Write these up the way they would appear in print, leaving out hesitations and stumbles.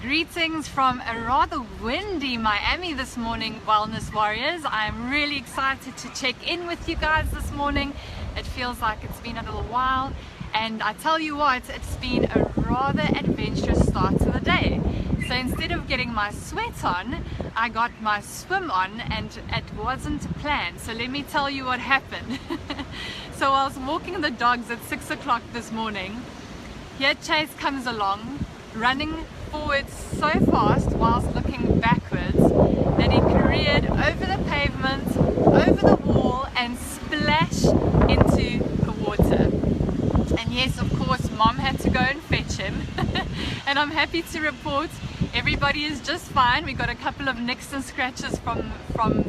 Greetings from a rather windy Miami this morning, Wellness Warriors. I'm really excited to check in with you guys this morning. It feels like it's been a little while, and I tell you what, it's been a rather adventurous start to the day. So instead of getting my sweat on, I got my swim on, and it wasn't planned. So let me tell you what happened. So I was walking the dogs at 6 o'clock this morning. Here Chase comes along, running forward so fast whilst looking backwards that he careered over the pavement, over the wall, and splashed into the water. And yes, of course, Mom had to go and fetch him. And I'm happy to report everybody is just fine. We got a couple of nicks and scratches from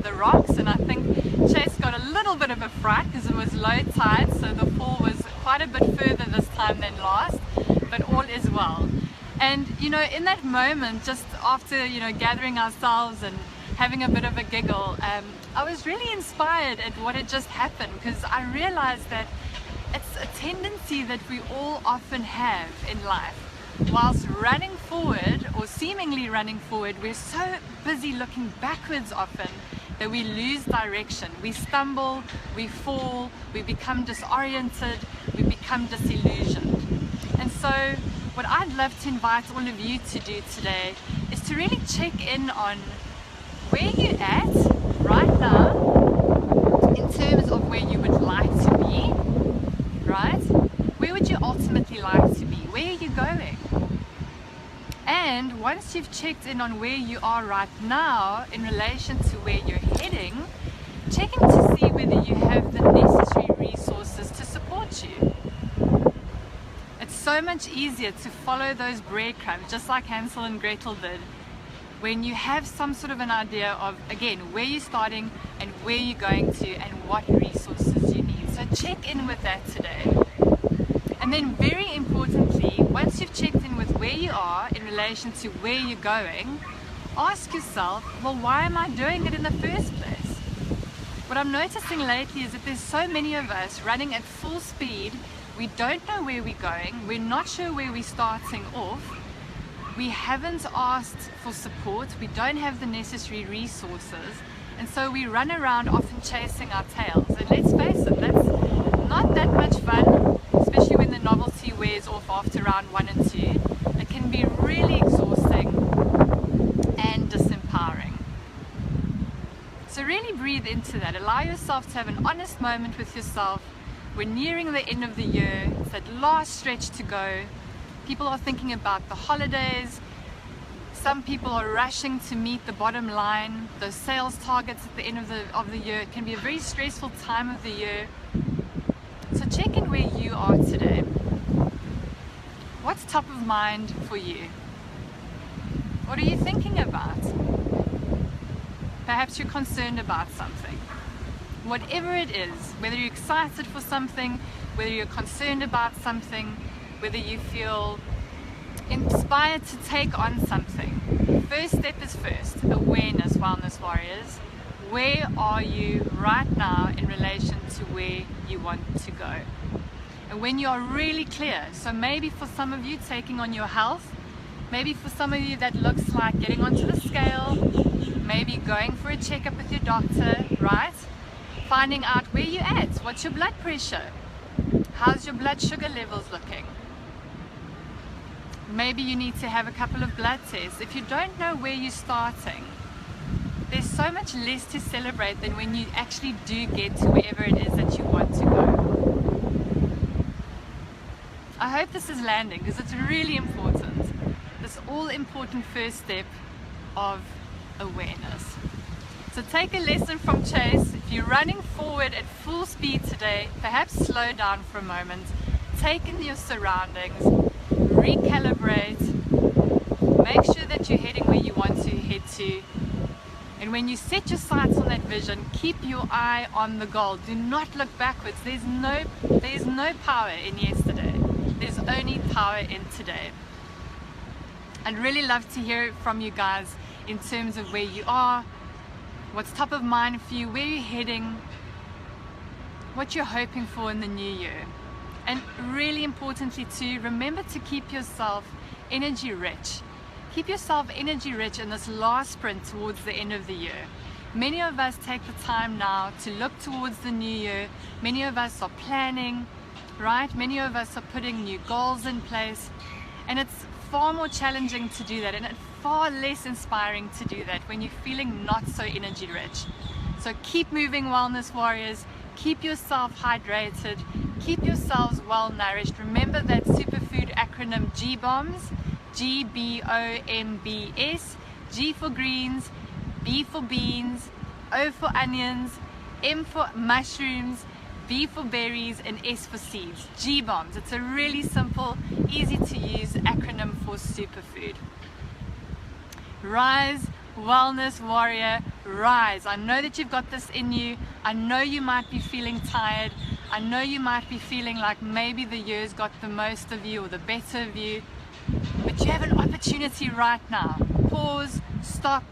the rocks, and I think Chase got a little bit of a fright because it was low tide, so the fall was quite a bit further this time than last, but all is well. And you know, in that moment, just after gathering ourselves and having a bit of a giggle, I was really inspired at what had just happened, because I realized that it's a tendency that we all often have in life. Whilst running forward, or seemingly running forward, we're so busy looking backwards often that we lose direction. We stumble, we fall, we become disoriented, we become disillusioned. And so what I'd love to invite all of you to do today is to really check in on where you're at right now in terms of where you would like to be, right? Where would you ultimately like to be? Where are you going? And once you've checked in on where you are right now in relation to where you're heading, checking to see whether you have the necessary resources to support you. It's so much easier to follow those breadcrumbs, just like Hansel and Gretel did, when you have some sort of an idea of, again, where you're starting and where you're going to and what resources you need. So check in with that today. And then very importantly, once you've checked in with where you are in relation to where you're going, ask yourself, well, why am I doing it in the first place? What I'm noticing lately is that there's so many of us running at full speed. We don't know where we're going, we're not sure where we're starting off, we haven't asked for support, we don't have the necessary resources, and so we run around often chasing our tails. And let's face it, that's not that much fun, especially when the novelty wears off after round 1 and 2. It can be really exhausting and disempowering. So really breathe into that, allow yourself to have an honest moment with yourself. We're nearing the end of the year, it's that last stretch to go. People are thinking about the holidays. Some people are rushing to meet the bottom line, those sales targets at the end of the year. It can be a very stressful time of the year. So check in where you are today. What's top of mind for you? What are you thinking about? Perhaps you're concerned about something. Whatever it is, whether you're excited for something, whether you're concerned about something, whether you feel inspired to take on something, first step is first. Awareness, Wellness Warriors. Where are you right now in relation to where you want to go? And when you are really clear, so maybe for some of you taking on your health, maybe for some of you that looks like getting onto the scale, maybe going for a checkup with your doctor, right? Finding out where you're at, what's your blood pressure, how's your blood sugar levels looking. Maybe you need to have a couple of blood tests. If you don't know where you're starting, there's so much less to celebrate than when you actually do get to wherever it is that you want to go. I hope this is landing, because it's really important. This all important first step of awareness. So take a lesson from Chase. If you're running forward at full speed today, perhaps slow down for a moment, take in your surroundings, recalibrate, make sure that you're heading where you want to head to. And when you set your sights on that vision, keep your eye on the goal. Do not look backwards. There's no power in yesterday. There's only power in today. I'd really love to hear from you guys in terms of where you are, what's top of mind for you, where you're heading, what you're hoping for in the new year. And really importantly too, remember to keep yourself energy rich. Keep yourself energy rich in this last sprint towards the end of the year. Many of us take the time now to look towards the new year. Many of us are planning, right? Many of us are putting new goals in place, and it's far more challenging to do that, and it's far less inspiring to do that when you're feeling not so energy rich. So keep moving, wellness warriors. Keep yourself hydrated. Keep yourselves well nourished. Remember that superfood acronym GBOMBS, GBOMBS, G for greens, B for beans, O for onions, M for mushrooms, B for berries, and S for seeds. GBOMBS. It's a really simple, easy to use acronym for superfood. Rise, wellness warrior, rise. I know that you've got this in you. I know you might be feeling tired. I know you might be feeling like maybe the year's got the most of you or the better of you. But you have an opportunity right now. Pause, stop,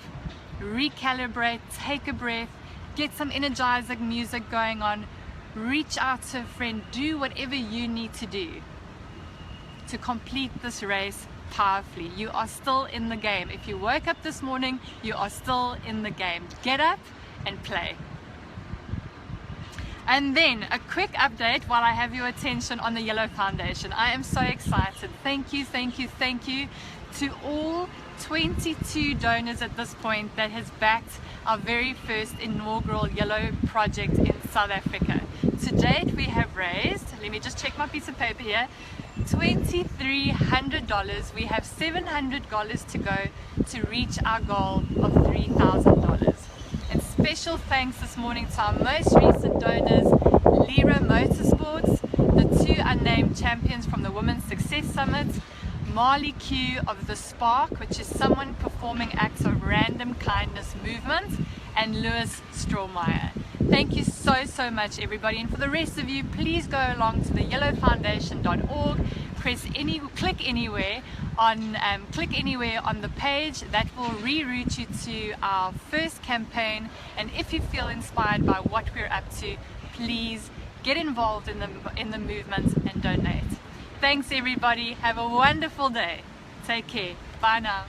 recalibrate, take a breath, get some energizing music going on, reach out to a friend, do whatever you need to do to complete this race powerfully. You are still in the game. If you woke up this morning, you are still in the game. Get up and play. And then a quick update while I have your attention on the Yellow Foundation. I am so excited. Thank you, thank you, thank you to all 22 donors at this point that has backed our very first inaugural Yellow project in South Africa. To date we have raised, let me just check my piece of paper here, $2,300. We have $700 to go to reach our goal of $3,000. And special thanks this morning to our most recent donors, Lira Motorsports, the 2 unnamed champions from the Women's Success Summit, Marley Q of The Spark, which is someone performing acts of random kindness movement, and Lewis Strawmeyer. Thank you so much everybody, and for the rest of you, please go along to the yellowfoundation.org, click anywhere on the page that will reroute you to our first campaign. And if you feel inspired by what we're up to, please get involved in the movement and donate. Thanks everybody, have a wonderful day. Take care. Bye now.